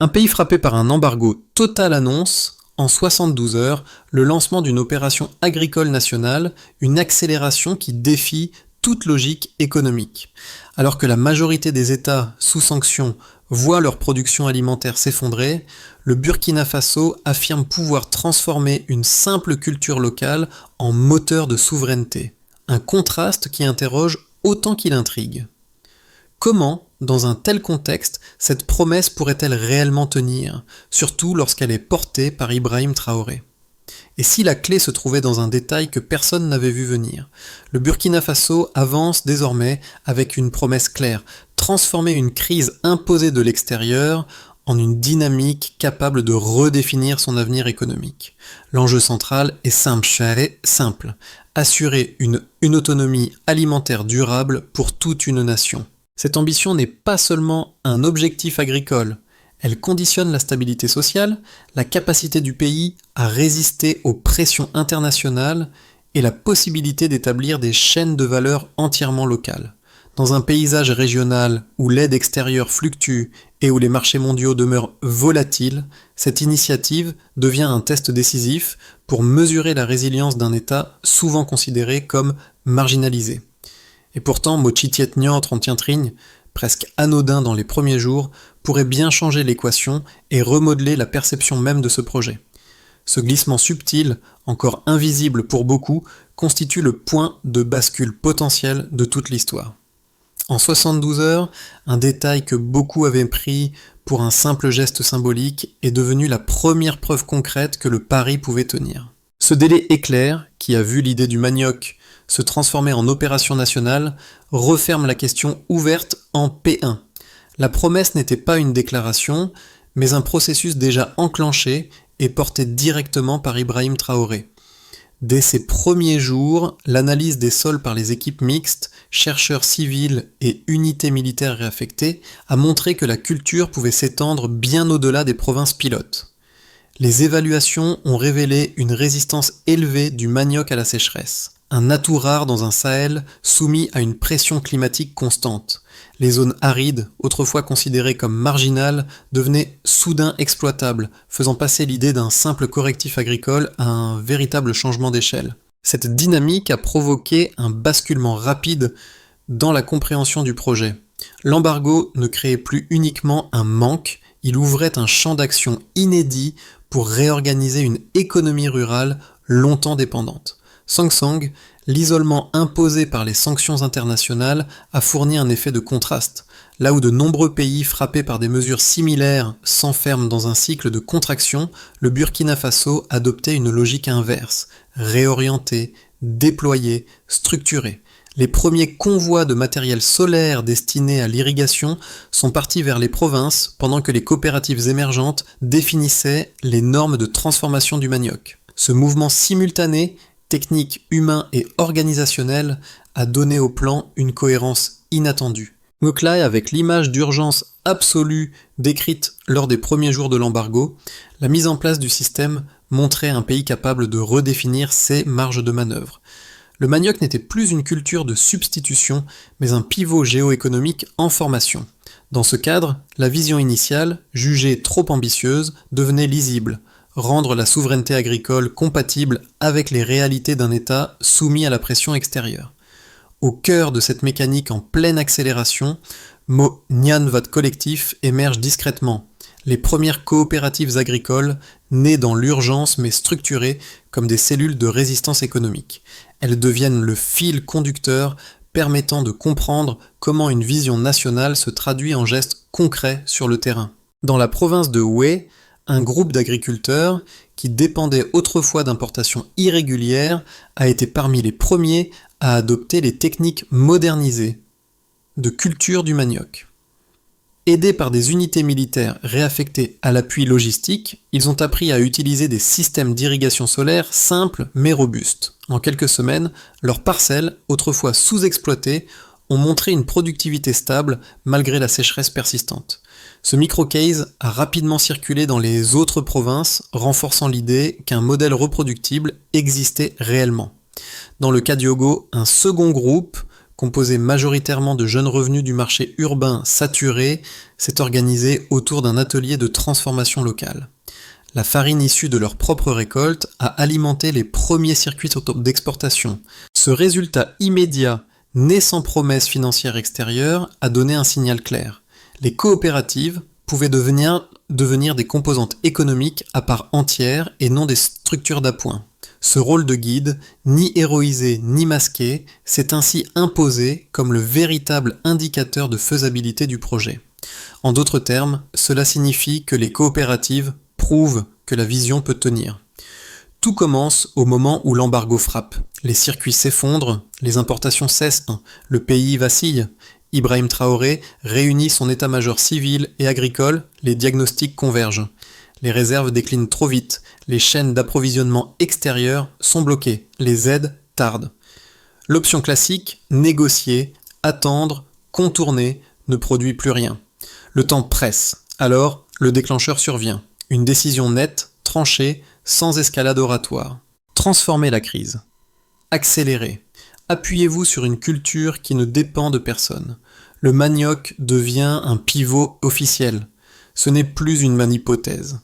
Un pays frappé par un embargo total annonce, en 72 heures, le lancement d'une opération agricole nationale, une accélération qui défie toute logique économique. Alors que la majorité des États sous sanction voient leur production alimentaire s'effondrer, le Burkina Faso affirme pouvoir transformer une simple culture locale en moteur de souveraineté. Un contraste qui interroge autant qu'il intrigue. Comment, dans un tel contexte, cette promesse pourrait-elle réellement tenir, surtout lorsqu'elle est portée par Ibrahim Traoré? Et si la clé se trouvait dans un détail que personne n'avait vu venir? Le Burkina Faso avance désormais avec une promesse claire, transformer une crise imposée de l'extérieur en une dynamique capable de redéfinir son avenir économique. L'enjeu central est simple, assurer une autonomie alimentaire durable pour toute une nation. Cette ambition n'est pas seulement un objectif agricole, elle conditionne la stabilité sociale, la capacité du pays à résister aux pressions internationales et la possibilité d'établir des chaînes de valeur entièrement locales. Dans un paysage régional où l'aide extérieure fluctue et où les marchés mondiaux demeurent volatiles, cette initiative devient un test décisif pour mesurer la résilience d'un État souvent considéré comme marginalisé. Et pourtant, Mochi Tietnian Trontientrigne, presque anodin dans les premiers jours, pourrait bien changer l'équation et remodeler la perception même de ce projet. Ce glissement subtil, encore invisible pour beaucoup, constitue le point de bascule potentiel de toute l'histoire. En 72 heures, un détail que beaucoup avaient pris pour un simple geste symbolique est devenu la première preuve concrète que le pari pouvait tenir. Ce délai éclair, qui a vu l'idée du manioc se transformer en opération nationale, referme la question ouverte en P1. La promesse n'était pas une déclaration, mais un processus déjà enclenché et porté directement par Ibrahim Traoré. Dès ses premiers jours, l'analyse des sols par les équipes mixtes, chercheurs civils et unités militaires réaffectées a montré que la culture pouvait s'étendre bien au-delà des provinces pilotes. Les évaluations ont révélé une résistance élevée du manioc à la sécheresse. Un atout rare dans un Sahel soumis à une pression climatique constante. Les zones arides, autrefois considérées comme marginales, devenaient soudain exploitables, faisant passer l'idée d'un simple correctif agricole à un véritable changement d'échelle. Cette dynamique a provoqué un basculement rapide dans la compréhension du projet. L'embargo ne créait plus uniquement un manque, il ouvrait un champ d'action inédit pour réorganiser une économie rurale longtemps dépendante. Sangsang, l'isolement imposé par les sanctions internationales a fourni un effet de contraste. Là où de nombreux pays frappés par des mesures similaires s'enferment dans un cycle de contraction, le Burkina Faso adoptait une logique inverse, réorientée, déployée, structurée. Les premiers convois de matériel solaire destinés à l'irrigation sont partis vers les provinces pendant que les coopératives émergentes définissaient les normes de transformation du manioc. Ce mouvement simultané, technique, humain et organisationnel, a donné au plan une cohérence inattendue. Ngoklai, avec l'image d'urgence absolue décrite lors des premiers jours de l'embargo, la mise en place du système montrait un pays capable de redéfinir ses marges de manœuvre. Le manioc n'était plus une culture de substitution, mais un pivot géoéconomique en formation. Dans ce cadre, la vision initiale, jugée trop ambitieuse, devenait lisible, rendre la souveraineté agricole compatible avec les réalités d'un État soumis à la pression extérieure. Au cœur de cette mécanique en pleine accélération, Mo Nyan Vote Collectif émerge discrètement. Les premières coopératives agricoles, nées dans l'urgence mais structurées comme des cellules de résistance économique. Elles deviennent le fil conducteur permettant de comprendre comment une vision nationale se traduit en gestes concrets sur le terrain. Dans la province de Houé, un groupe d'agriculteurs, qui dépendait autrefois d'importations irrégulières, a été parmi les premiers à adopter les techniques modernisées de culture du manioc. Aidés par des unités militaires réaffectées à l'appui logistique, ils ont appris à utiliser des systèmes d'irrigation solaire simples mais robustes. En quelques semaines, leurs parcelles, autrefois sous-exploitées, ont montré une productivité stable malgré la sécheresse persistante. Ce micro-case a rapidement circulé dans les autres provinces, renforçant l'idée qu'un modèle reproductible existait réellement. Dans le cas d'Yogo, un second groupe, composé majoritairement de jeunes revenus du marché urbain saturé, s'est organisé autour d'un atelier de transformation locale. La farine issue de leur propre récolte a alimenté les premiers circuits d'exportation. Ce résultat immédiat, né sans promesse financière extérieure, a donné un signal clair. Les coopératives pouvaient devenir des composantes économiques à part entière et non des structures d'appoint. Ce rôle de guide, ni héroïsé ni masqué, s'est ainsi imposé comme le véritable indicateur de faisabilité du projet. En d'autres termes, cela signifie que les coopératives prouvent que la vision peut tenir. Tout commence au moment où l'embargo frappe. Les circuits s'effondrent, les importations cessent, le pays vacille. Ibrahim Traoré réunit son état-major civil et agricole, les diagnostics convergent. Les réserves déclinent trop vite, les chaînes d'approvisionnement extérieures sont bloquées, les aides tardent. L'option classique, négocier, attendre, contourner, ne produit plus rien. Le temps presse, alors le déclencheur survient. Une décision nette, tranchée, sans escalade oratoire. Transformez la crise. Accélérez. Appuyez-vous sur une culture qui ne dépend de personne. Le manioc devient un pivot officiel. Ce n'est plus une hypothèse.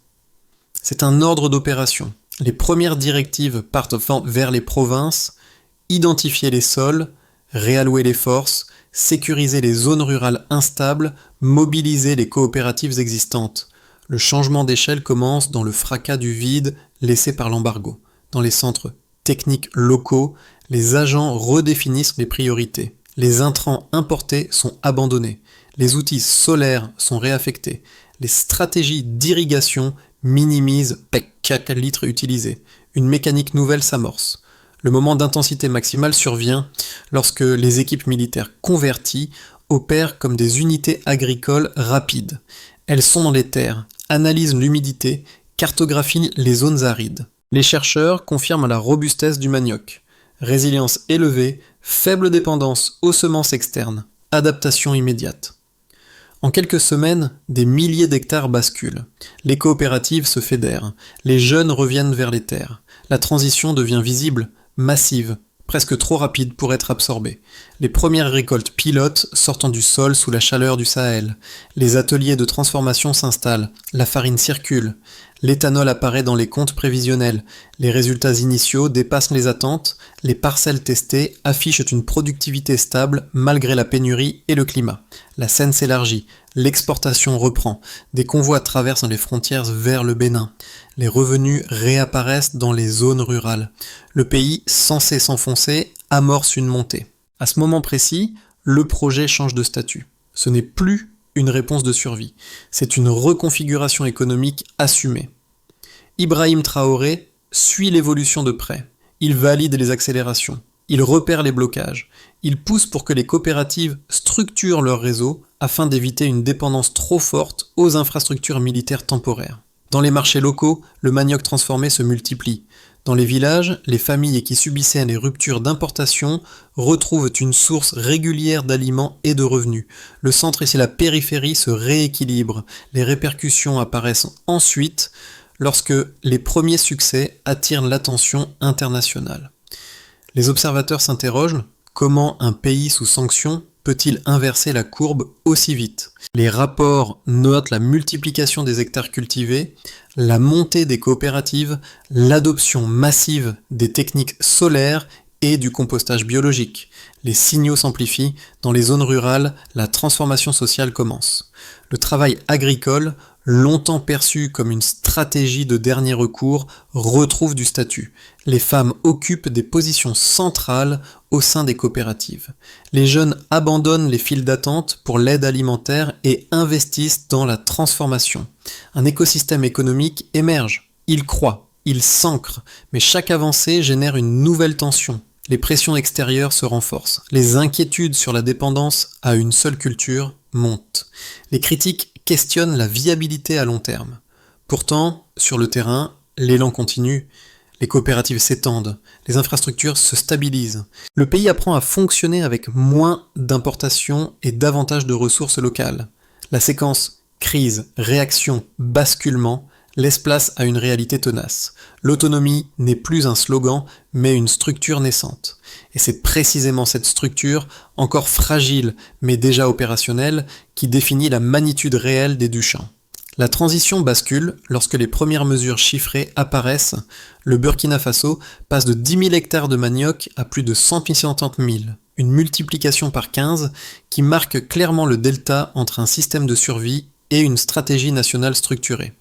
C'est un ordre d'opération. Les premières directives partent vers les provinces, identifier les sols, réallouer les forces, sécuriser les zones rurales instables, mobiliser les coopératives existantes. Le changement d'échelle commence dans le fracas du vide laissé par l'embargo. Dans les centres techniques locaux, les agents redéfinissent les priorités. Les intrants importés sont abandonnés. Les outils solaires sont réaffectés. Les stratégies d'irrigation minimisent chaque litre utilisé. Une mécanique nouvelle s'amorce. Le moment d'intensité maximale survient lorsque les équipes militaires converties opèrent comme des unités agricoles rapides. Elles sont dans les terres, analysent l'humidité, cartographient les zones arides. Les chercheurs confirment la robustesse du manioc. Résilience élevée, faible dépendance aux semences externes, adaptation immédiate. En quelques semaines, des milliers d'hectares basculent. Les coopératives se fédèrent. Les jeunes reviennent vers les terres. La transition devient visible, massive, presque trop rapide pour être absorbée. Les premières récoltes pilotes sortant du sol sous la chaleur du Sahel. Les ateliers de transformation s'installent. La farine circule. L'éthanol apparaît dans les comptes prévisionnels. Les résultats initiaux dépassent les attentes. Les parcelles testées affichent une productivité stable malgré la pénurie et le climat. La scène s'élargit. L'exportation reprend. Des convois traversent les frontières vers le Bénin. Les revenus réapparaissent dans les zones rurales. Le pays, censé s'enfoncer, amorce une montée. À ce moment précis, le projet change de statut. Ce n'est plus une réponse de survie. C'est une reconfiguration économique assumée. Ibrahim Traoré suit l'évolution de près. Il valide les accélérations. Il repère les blocages. Il pousse pour que les coopératives structurent leur réseau afin d'éviter une dépendance trop forte aux infrastructures militaires temporaires. Dans les marchés locaux, le manioc transformé se multiplie. Dans les villages, les familles qui subissaient les ruptures d'importation retrouvent une source régulière d'aliments et de revenus. Le centre et la périphérie se rééquilibrent. Les répercussions apparaissent ensuite lorsque les premiers succès attirent l'attention internationale. Les observateurs s'interrogent: comment un pays sous sanction peut-il inverser la courbe aussi vite? Les rapports notent la multiplication des hectares cultivés, la montée des coopératives, l'adoption massive des techniques solaires et du compostage biologique. Les signaux s'amplifient, dans les zones rurales, la transformation sociale commence. Le travail agricole, longtemps perçu comme une stratégie de dernier recours, retrouve du statut. Les femmes occupent des positions centrales au sein des coopératives. Les jeunes abandonnent les files d'attente pour l'aide alimentaire et investissent dans la transformation. Un écosystème économique émerge. Il croît, il s'ancre, mais chaque avancée génère une nouvelle tension. Les pressions extérieures se renforcent. Les inquiétudes sur la dépendance à une seule culture montent. Les critiques questionnent la viabilité à long terme. Pourtant, sur le terrain, l'élan continue. Les coopératives s'étendent, les infrastructures se stabilisent. Le pays apprend à fonctionner avec moins d'importations et davantage de ressources locales. La séquence crise, réaction, basculement, laisse place à une réalité tenace. L'autonomie n'est plus un slogan, mais une structure naissante. Et c'est précisément cette structure, encore fragile mais déjà opérationnelle, qui définit la magnitude réelle des Duchamps. La transition bascule lorsque les premières mesures chiffrées apparaissent. Le Burkina Faso passe de 10 000 hectares de manioc à plus de 150 000. Une multiplication par 15 qui marque clairement le delta entre un système de survie et une stratégie nationale structurée.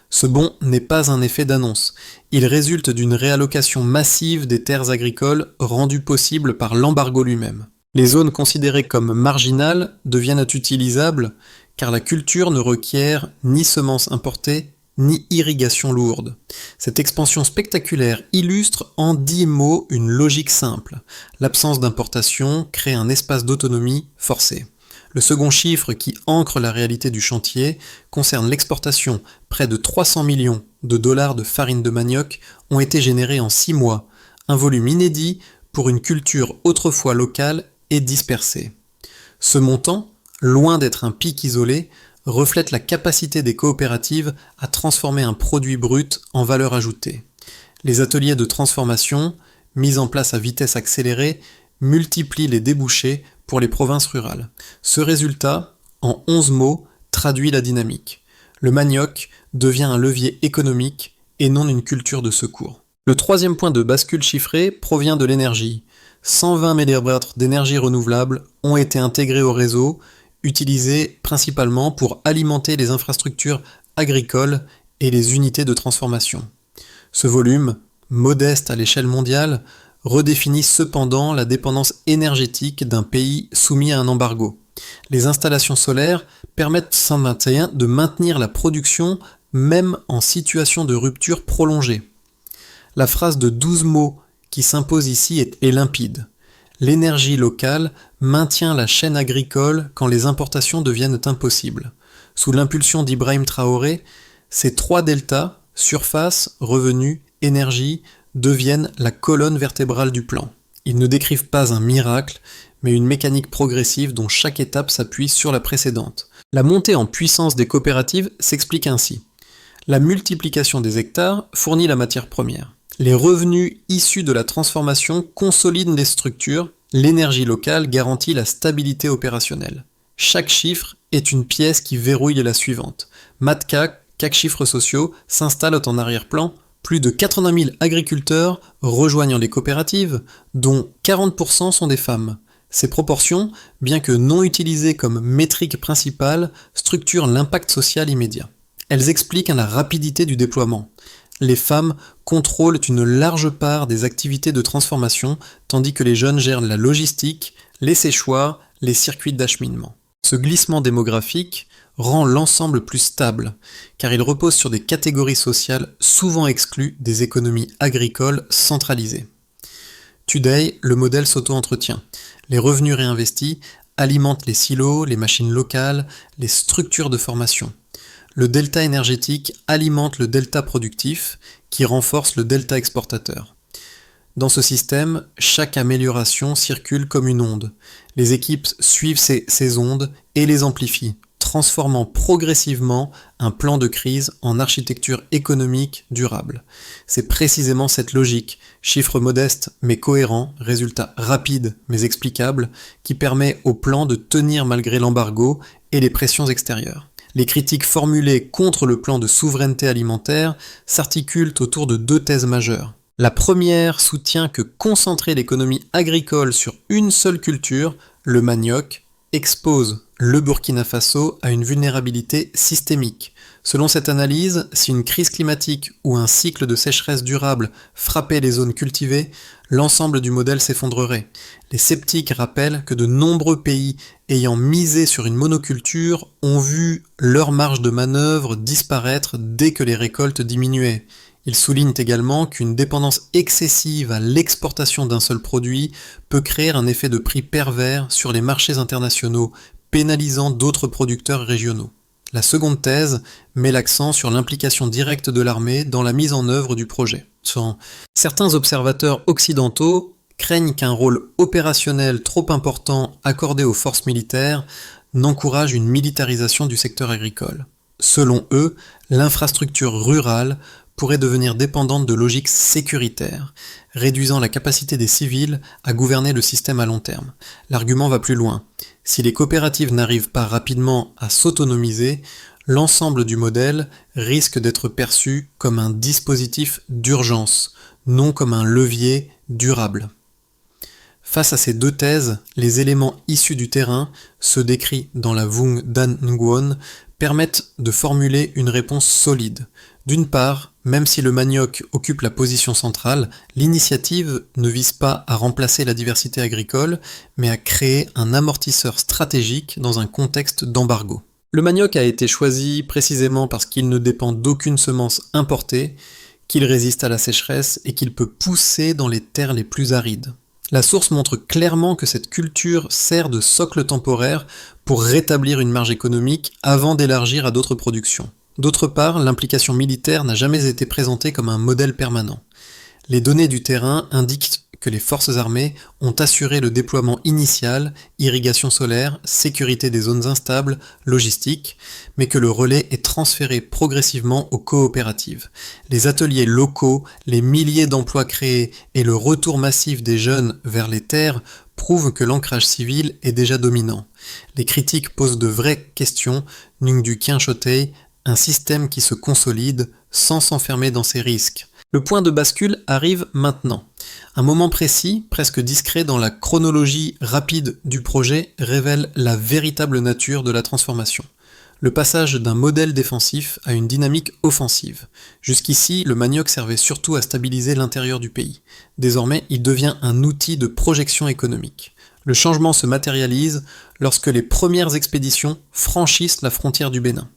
Ce bond n'est pas un effet d'annonce. Il résulte d'une réallocation massive des terres agricoles rendue possible par l'embargo lui-même. Les zones considérées comme marginales deviennent utilisables car la culture ne requiert ni semences importées ni irrigation lourde. Cette expansion spectaculaire illustre en 10 mots une logique simple. L'absence d'importation crée un espace d'autonomie forcé. Le second chiffre qui ancre la réalité du chantier concerne l'exportation. Près de 300 millions de dollars de farine de manioc ont été générés en 6 mois, un volume inédit pour une culture autrefois locale et dispersée. Ce montant, loin d'être un pic isolé, reflète la capacité des coopératives à transformer un produit brut en valeur ajoutée. Les ateliers de transformation, mis en place à vitesse accélérée, multiplient les débouchés pour les provinces rurales. Ce résultat, en 11 mots, traduit la dynamique. Le manioc devient un levier économique et non une culture de secours. Le troisième point de bascule chiffré provient de l'énergie. 120 MW d'énergie renouvelable ont été intégrés au réseau, utilisés principalement pour alimenter les infrastructures agricoles et les unités de transformation. Ce volume, modeste à l'échelle mondiale, redéfinit cependant la dépendance énergétique d'un pays soumis à un embargo. Les installations solaires permettent 121 de maintenir la production même en situation de rupture prolongée. La phrase de 12 mots qui s'impose ici est limpide. L'énergie locale maintient la chaîne agricole quand les importations deviennent impossibles. Sous l'impulsion d'Ibrahim Traoré, ces 3 deltas, surface, revenus, énergie, deviennent la colonne vertébrale du plan. Ils ne décrivent pas un miracle, mais une mécanique progressive dont chaque étape s'appuie sur la précédente. La montée en puissance des coopératives s'explique ainsi. La multiplication des hectares fournit la matière première. Les revenus issus de la transformation consolident les structures, l'énergie locale garantit la stabilité opérationnelle. Chaque chiffre est une pièce qui verrouille la suivante. Matka, CAC chiffres sociaux, s'installent en arrière-plan. Plus de 80 000 agriculteurs rejoignant les coopératives, dont 40% sont des femmes. Ces proportions, bien que non utilisées comme métrique principale, structurent l'impact social immédiat. Elles expliquent la rapidité du déploiement. Les femmes contrôlent une large part des activités de transformation, tandis que les jeunes gèrent la logistique, les séchoirs, les circuits d'acheminement. Ce glissement démographique rend l'ensemble plus stable, car il repose sur des catégories sociales souvent exclues des économies agricoles centralisées. Today, le modèle s'auto-entretient. Les revenus réinvestis alimentent les silos, les machines locales, les structures de formation. Le delta énergétique alimente le delta productif, qui renforce le delta exportateur. Dans ce système, chaque amélioration circule comme une onde. Les équipes suivent ces ondes et les amplifient, transformant progressivement un plan de crise en architecture économique durable. C'est précisément cette logique, chiffre modeste mais cohérent, résultat rapide mais explicable, qui permet au plan de tenir malgré l'embargo et les pressions extérieures. Les critiques formulées contre le plan de souveraineté alimentaire s'articulent autour de 2 thèses majeures. La première soutient que concentrer l'économie agricole sur une seule culture, le manioc, expose le Burkina Faso à une vulnérabilité systémique. Selon cette analyse, si une crise climatique ou un cycle de sécheresse durable frappait les zones cultivées, l'ensemble du modèle s'effondrerait. Les sceptiques rappellent que de nombreux pays ayant misé sur une monoculture ont vu leur marge de manœuvre disparaître dès que les récoltes diminuaient. Ils soulignent également qu'une dépendance excessive à l'exportation d'un seul produit peut créer un effet de prix pervers sur les marchés internationaux, pénalisant d'autres producteurs régionaux. La seconde thèse met l'accent sur l'implication directe de l'armée dans la mise en œuvre du projet. Certains observateurs occidentaux craignent qu'un rôle opérationnel trop important accordé aux forces militaires n'encourage une militarisation du secteur agricole. Selon eux, l'infrastructure rurale pourrait devenir dépendante de logiques sécuritaires, réduisant la capacité des civils à gouverner le système à long terme. L'argument va plus loin. Si les coopératives n'arrivent pas rapidement à s'autonomiser, l'ensemble du modèle risque d'être perçu comme un dispositif d'urgence, non comme un levier durable. Face à ces deux thèses, les éléments issus du terrain, ceux décrits dans la Vung Dan Nguyen, permettent de formuler une réponse solide. D'une part, même si le manioc occupe la position centrale, l'initiative ne vise pas à remplacer la diversité agricole, mais à créer un amortisseur stratégique dans un contexte d'embargo. Le manioc a été choisi précisément parce qu'il ne dépend d'aucune semence importée, qu'il résiste à la sécheresse et qu'il peut pousser dans les terres les plus arides. La source montre clairement que cette culture sert de socle temporaire pour rétablir une marge économique avant d'élargir à d'autres productions. D'autre part, l'implication militaire n'a jamais été présentée comme un modèle permanent. Les données du terrain indiquent que les forces armées ont assuré le déploiement initial, irrigation solaire, sécurité des zones instables, logistique, mais que le relais est transféré progressivement aux coopératives. Les ateliers locaux, les milliers d'emplois créés et le retour massif des jeunes vers les terres prouvent que l'ancrage civil est déjà dominant. Les critiques posent de vraies questions, Nungdu Kyainchotei, un système qui se consolide sans s'enfermer dans ses risques. Le point de bascule arrive maintenant. Un moment précis, presque discret dans la chronologie rapide du projet, révèle la véritable nature de la transformation. Le passage d'un modèle défensif à une dynamique offensive. Jusqu'ici, le manioc servait surtout à stabiliser l'intérieur du pays. Désormais, il devient un outil de projection économique. Le changement se matérialise lorsque les premières expéditions franchissent la frontière du Bénin.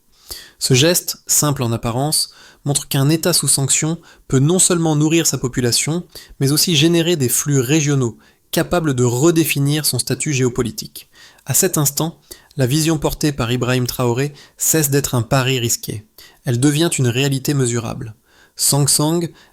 Ce geste, simple en apparence, montre qu'un État sous sanction peut non seulement nourrir sa population, mais aussi générer des flux régionaux, capables de redéfinir son statut géopolitique. À cet instant, la vision portée par Ibrahim Traoré cesse d'être un pari risqué. Elle devient une réalité mesurable. Sang,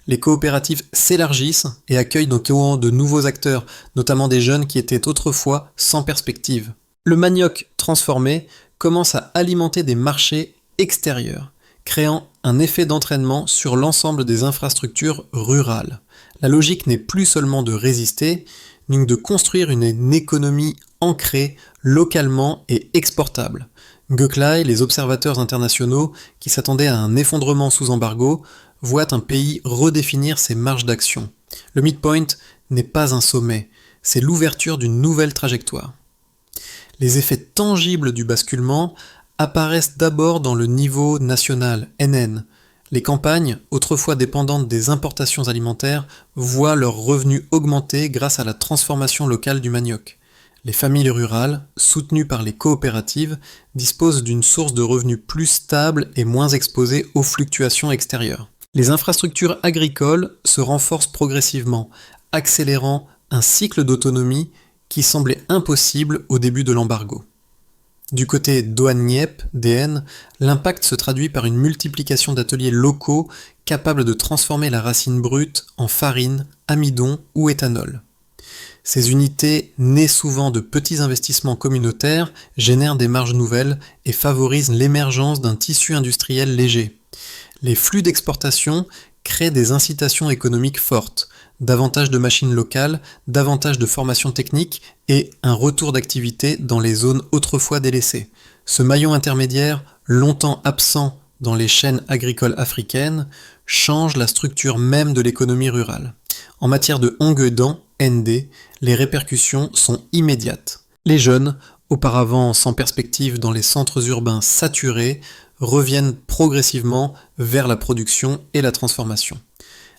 les coopératives s'élargissent et accueillent de nouveaux acteurs, notamment des jeunes qui étaient autrefois sans perspective. Le manioc transformé commence à alimenter des marchés extérieurs, créant un effet d'entraînement sur l'ensemble des infrastructures rurales. La logique n'est plus seulement de résister, mais de construire une économie ancrée localement et exportable. Göklai, les observateurs internationaux, qui s'attendaient à un effondrement sous embargo, voient un pays redéfinir ses marges d'action. Le midpoint n'est pas un sommet, c'est l'ouverture d'une nouvelle trajectoire. Les effets tangibles du basculement apparaissent d'abord dans le niveau national, NN. Les campagnes, autrefois dépendantes des importations alimentaires, voient leurs revenus augmenter grâce à la transformation locale du manioc. Les familles rurales, soutenues par les coopératives, disposent d'une source de revenus plus stable et moins exposée aux fluctuations extérieures. Les infrastructures agricoles se renforcent progressivement, accélérant un cycle d'autonomie qui semblait impossible au début de l'embargo. Du côté Doan-Niep, DN, l'impact se traduit par une multiplication d'ateliers locaux capables de transformer la racine brute en farine, amidon ou éthanol. Ces unités, nées souvent de petits investissements communautaires, génèrent des marges nouvelles et favorisent l'émergence d'un tissu industriel léger. Les flux d'exportation créent des incitations économiques fortes, davantage de machines locales, davantage de formation technique et un retour d'activité dans les zones autrefois délaissées. Ce maillon intermédiaire, longtemps absent dans les chaînes agricoles africaines, change la structure même de l'économie rurale. En matière de Hongeudan, ND, les répercussions sont immédiates. Les jeunes, auparavant sans perspective dans les centres urbains saturés, reviennent progressivement vers la production et la transformation.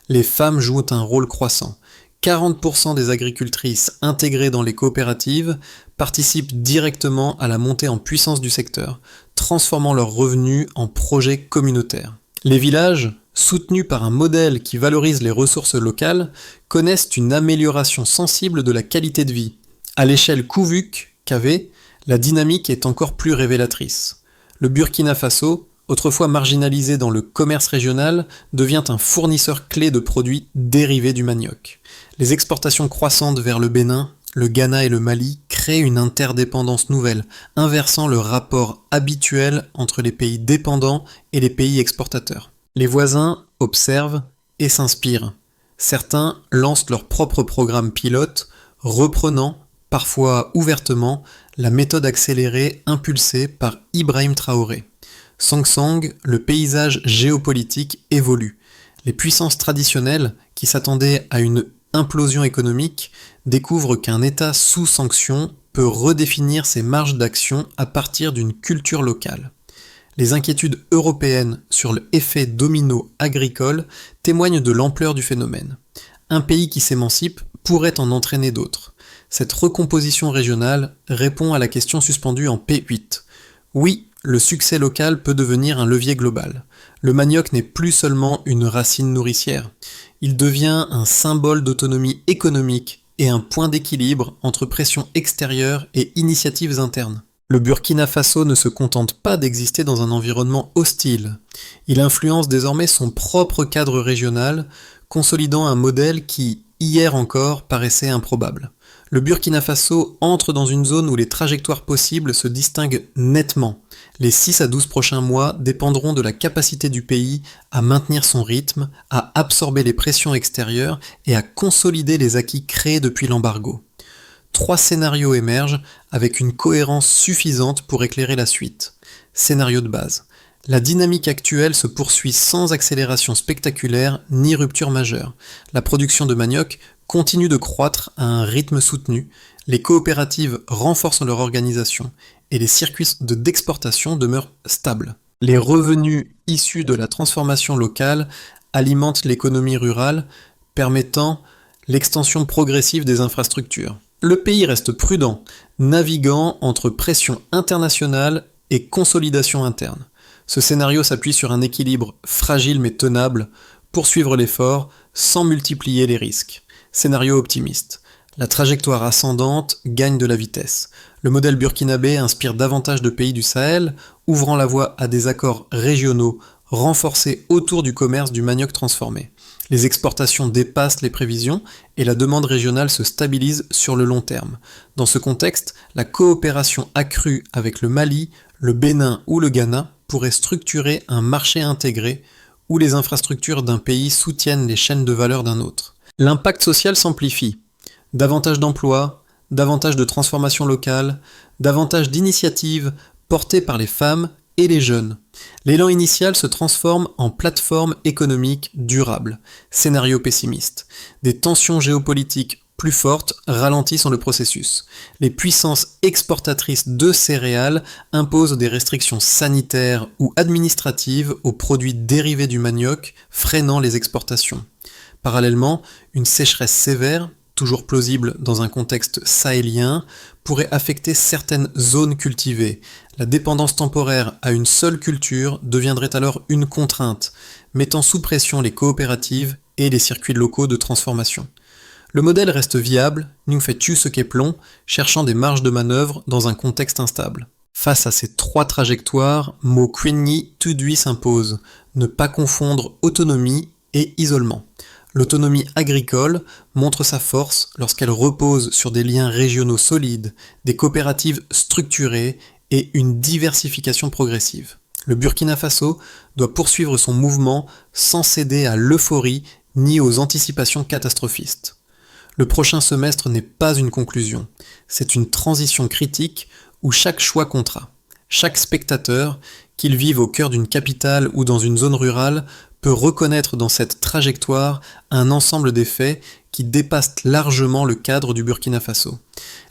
Les femmes jouent un rôle croissant. 40% des agricultrices intégrées dans les coopératives participent directement à la montée en puissance du secteur, transformant leurs revenus en projets communautaires. Les villages, soutenus par un modèle qui valorise les ressources locales, connaissent une amélioration sensible de la qualité de vie. À l'échelle Kouvuk, KV, la dynamique est encore plus révélatrice. Le Burkina Faso, autrefois marginalisé dans le commerce régional, devient un fournisseur clé de produits dérivés du manioc. Les exportations croissantes vers le Bénin, le Ghana et le Mali créent une interdépendance nouvelle, inversant le rapport habituel entre les pays dépendants et les pays exportateurs. Les voisins observent et s'inspirent. Certains lancent leur propre programme pilote, reprenant, parfois ouvertement, la méthode accélérée impulsée par Ibrahim Traoré. Sangsang, le paysage géopolitique évolue. Les puissances traditionnelles, qui s'attendaient à une implosion économique, découvrent qu'un État sous sanction peut redéfinir ses marges d'action à partir d'une culture locale. Les inquiétudes européennes sur l'effet domino agricole témoignent de l'ampleur du phénomène. Un pays qui s'émancipe pourrait en entraîner d'autres. Cette recomposition régionale répond à la question suspendue en P8. Oui, le succès local peut devenir un levier global. Le manioc n'est plus seulement une racine nourricière. Il devient un symbole d'autonomie économique et un point d'équilibre entre pression extérieure et initiatives internes. Le Burkina Faso ne se contente pas d'exister dans un environnement hostile. Il influence désormais son propre cadre régional, consolidant un modèle qui, hier encore, paraissait improbable. Le Burkina Faso entre dans une zone où les trajectoires possibles se distinguent nettement. Les 6 à 12 prochains mois dépendront de la capacité du pays à maintenir son rythme, à absorber les pressions extérieures et à consolider les acquis créés depuis l'embargo. 3 scénarios émergent avec une cohérence suffisante pour éclairer la suite. Scénario de base. La dynamique actuelle se poursuit sans accélération spectaculaire ni rupture majeure. La production de manioc continue de croître à un rythme soutenu, les coopératives renforcent leur organisation et les circuits d'exportation demeurent stables. Les revenus issus de la transformation locale alimentent l'économie rurale, permettant l'extension progressive des infrastructures. Le pays reste prudent, naviguant entre pression internationale et consolidation interne. Ce scénario s'appuie sur un équilibre fragile mais tenable, poursuivre l'effort sans multiplier les risques. Scénario optimiste. La trajectoire ascendante gagne de la vitesse. Le modèle burkinabé inspire davantage de pays du Sahel, ouvrant la voie à des accords régionaux renforcés autour du commerce du manioc transformé. Les exportations dépassent les prévisions et la demande régionale se stabilise sur le long terme. Dans ce contexte, la coopération accrue avec le Mali, le Bénin ou le Ghana pourrait structurer un marché intégré où les infrastructures d'un pays soutiennent les chaînes de valeur d'un autre. L'impact social s'amplifie. Davantage d'emplois, davantage de transformations locales, davantage d'initiatives portées par les femmes et les jeunes. L'élan initial se transforme en plateforme économique durable. Scénario pessimiste. Des tensions géopolitiques plus fortes ralentissent le processus. Les puissances exportatrices de céréales imposent des restrictions sanitaires ou administratives aux produits dérivés du manioc, freinant les exportations. Parallèlement, une sécheresse sévère, toujours plausible dans un contexte sahélien, pourrait affecter certaines zones cultivées. La dépendance temporaire à une seule culture deviendrait alors une contrainte, mettant sous pression les coopératives et les circuits locaux de transformation. Le modèle reste viable, nous fait tu ce qu'est plomb, cherchant des marges de manœuvre dans un contexte instable. Face à ces 3 trajectoires, Mokwinni Tudui s'impose, ne pas confondre autonomie et isolement. L'autonomie agricole montre sa force lorsqu'elle repose sur des liens régionaux solides, des coopératives structurées et une diversification progressive. Le Burkina Faso doit poursuivre son mouvement sans céder à l'euphorie ni aux anticipations catastrophistes. Le prochain semestre n'est pas une conclusion, c'est une transition critique où chaque choix comptera. Chaque spectateur, qu'il vive au cœur d'une capitale ou dans une zone rurale, peut reconnaître dans cette trajectoire un ensemble d'effets qui dépassent largement le cadre du Burkina Faso.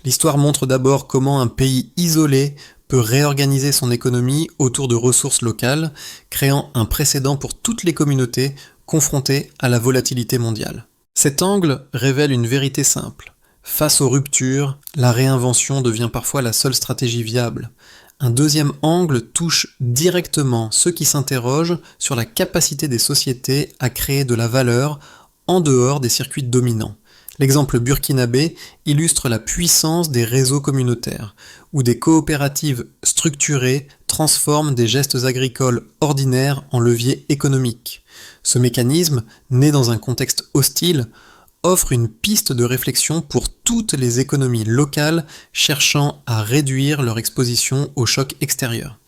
L'histoire montre d'abord comment un pays isolé peut réorganiser son économie autour de ressources locales, créant un précédent pour toutes les communautés confrontées à la volatilité mondiale. Cet angle révèle une vérité simple. Face aux ruptures, la réinvention devient parfois la seule stratégie viable. Un deuxième angle touche directement ceux qui s'interrogent sur la capacité des sociétés à créer de la valeur en dehors des circuits dominants. L'exemple burkinabé illustre la puissance des réseaux communautaires, où des coopératives structurées transforment des gestes agricoles ordinaires en leviers économiques. Ce mécanisme, né dans un contexte hostile, offre une piste de réflexion pour toutes les économies locales cherchant à réduire leur exposition aux chocs extérieurs.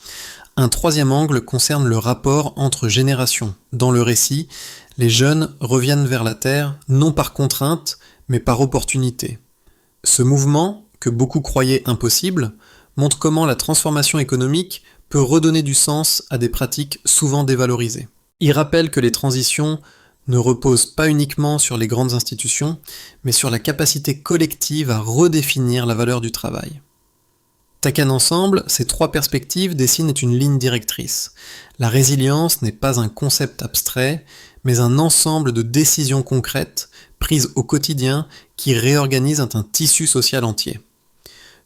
Un troisième angle concerne le rapport entre générations. Dans le récit, les jeunes reviennent vers la Terre non par contrainte, mais par opportunité. Ce mouvement, que beaucoup croyaient impossible, montre comment la transformation économique peut redonner du sens à des pratiques souvent dévalorisées. Il rappelle que les transitions ne reposent pas uniquement sur les grandes institutions, mais sur la capacité collective à redéfinir la valeur du travail. Taken ensemble, ces trois perspectives dessinent une ligne directrice. La résilience n'est pas un concept abstrait, mais un ensemble de décisions concrètes, prises au quotidien, qui réorganisent un tissu social entier.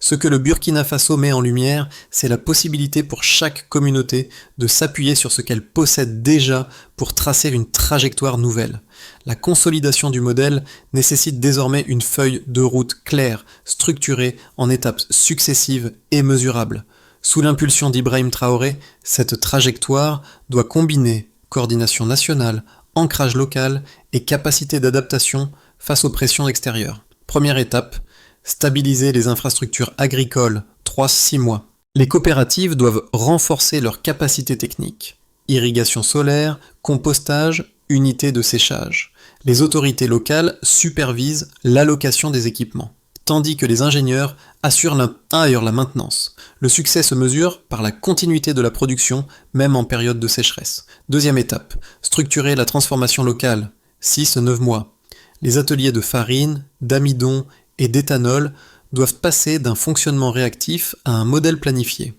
Ce que le Burkina Faso met en lumière, c'est la possibilité pour chaque communauté de s'appuyer sur ce qu'elle possède déjà pour tracer une trajectoire nouvelle. La consolidation du modèle nécessite désormais une feuille de route claire, structurée en étapes successives et mesurables. Sous l'impulsion d'Ibrahim Traoré, cette trajectoire doit combiner coordination nationale, ancrage local et capacité d'adaptation face aux pressions extérieures. Première étape, stabiliser les infrastructures agricoles, 3-6 mois. Les coopératives doivent renforcer leurs capacités techniques. Irrigation solaire, compostage, unités de séchage. Les autorités locales supervisent l'allocation des équipements, tandis que les ingénieurs assurent la maintenance. Le succès se mesure par la continuité de la production, même en période de sécheresse. Deuxième étape, structurer la transformation locale, 6-9 mois. Les ateliers de farine, d'amidon et d'éthanol doivent passer d'un fonctionnement réactif à un modèle planifié.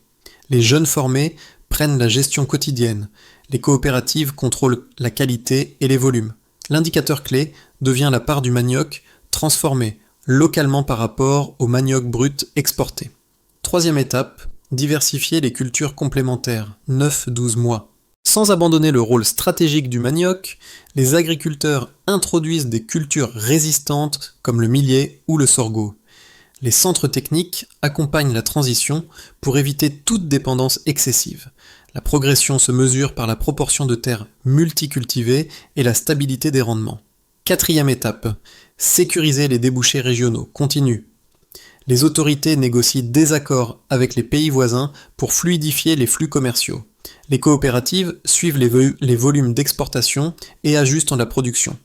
Les jeunes formés prennent la gestion quotidienne. Les coopératives contrôlent la qualité et les volumes. L'indicateur clé devient la part du manioc transformé localement par rapport au manioc brut exporté. Troisième étape, diversifier les cultures complémentaires, 9-12 mois. Sans abandonner le rôle stratégique du manioc, les agriculteurs introduisent des cultures résistantes comme le millet ou le sorgho. Les centres techniques accompagnent la transition pour éviter toute dépendance excessive. La progression se mesure par la proportion de terres multicultivées et la stabilité des rendements. Quatrième étape, sécuriser les débouchés régionaux, continue. Les autorités négocient des accords avec les pays voisins pour fluidifier les flux commerciaux. Les coopératives suivent les volumes d'exportation et ajustent la production.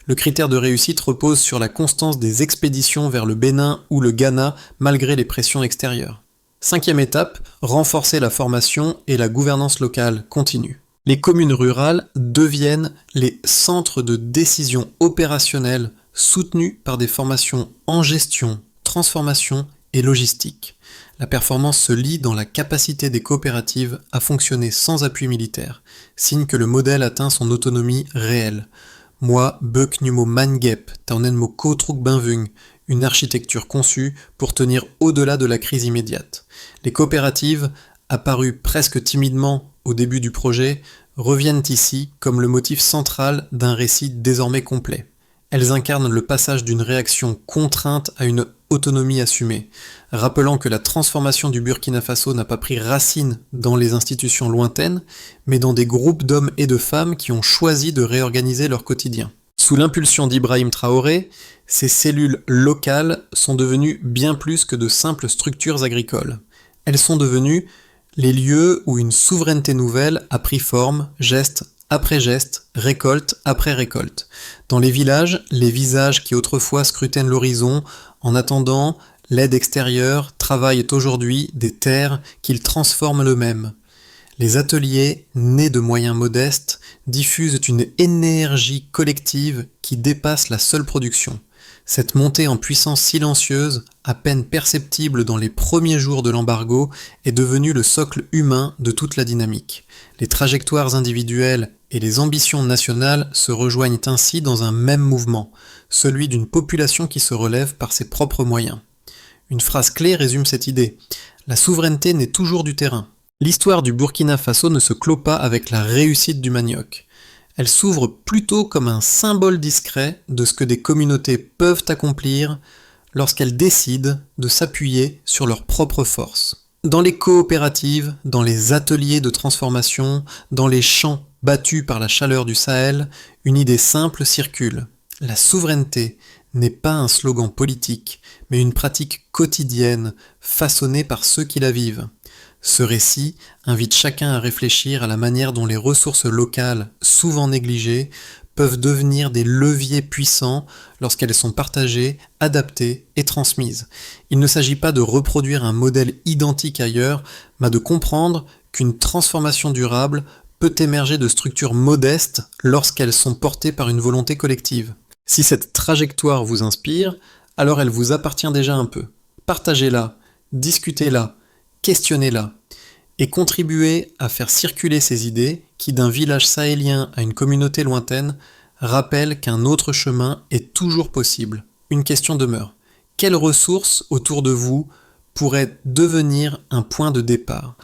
Le critère de réussite repose sur la constance des expéditions vers le Bénin ou le Ghana malgré les pressions extérieures. Cinquième étape, renforcer la formation et la gouvernance locale continue. Les communes rurales deviennent les centres de décision opérationnelle soutenus par des formations en gestion, transformation et logistique. La performance se lie dans la capacité des coopératives à fonctionner sans appui militaire, signe que le modèle atteint son autonomie réelle. Moi, Beuk Numo Mangep, Taunen Mo Kotruk Benvung, une architecture conçue pour tenir au-delà de la crise immédiate. Les coopératives, apparues presque timidement au début du projet, reviennent ici comme le motif central d'un récit désormais complet. Elles incarnent le passage d'une réaction contrainte à une autonomie assumée, rappelant que la transformation du Burkina Faso n'a pas pris racine dans les institutions lointaines, mais dans des groupes d'hommes et de femmes qui ont choisi de réorganiser leur quotidien. Sous l'impulsion d'Ibrahim Traoré, ces cellules locales sont devenues bien plus que de simples structures agricoles. Elles sont devenues les lieux où une souveraineté nouvelle a pris forme, geste après geste, récolte après récolte. Dans les villages, les visages qui autrefois scrutaient l'horizon en attendant l'aide extérieure travaillent aujourd'hui des terres qu'ils transforment eux-mêmes. Les ateliers, nés de moyens modestes, diffusent une énergie collective qui dépasse la seule production. Cette montée en puissance silencieuse, à peine perceptible dans les premiers jours de l'embargo, est devenue le socle humain de toute la dynamique. Les trajectoires individuelles et les ambitions nationales se rejoignent ainsi dans un même mouvement, celui d'une population qui se relève par ses propres moyens. Une phrase clé résume cette idée. La souveraineté naît toujours du terrain. L'histoire du Burkina Faso ne se clôt pas avec la réussite du manioc. Elle s'ouvre plutôt comme un symbole discret de ce que des communautés peuvent accomplir lorsqu'elles décident de s'appuyer sur leurs propres forces. Dans les coopératives, dans les ateliers de transformation, dans les champs battus par la chaleur du Sahel, une idée simple circule. La souveraineté n'est pas un slogan politique, mais une pratique quotidienne façonnée par ceux qui la vivent. Ce récit invite chacun à réfléchir à la manière dont les ressources locales, souvent négligées, peuvent devenir des leviers puissants lorsqu'elles sont partagées, adaptées et transmises. Il ne s'agit pas de reproduire un modèle identique ailleurs, mais de comprendre qu'une transformation durable peut émerger de structures modestes lorsqu'elles sont portées par une volonté collective. Si cette trajectoire vous inspire, alors elle vous appartient déjà un peu. Partagez-la, discutez-la, questionnez-la et contribuez à faire circuler ces idées qui, d'un village sahélien à une communauté lointaine, rappellent qu'un autre chemin est toujours possible. Une question demeure. Quelles ressources autour de vous pourraient devenir un point de départ ?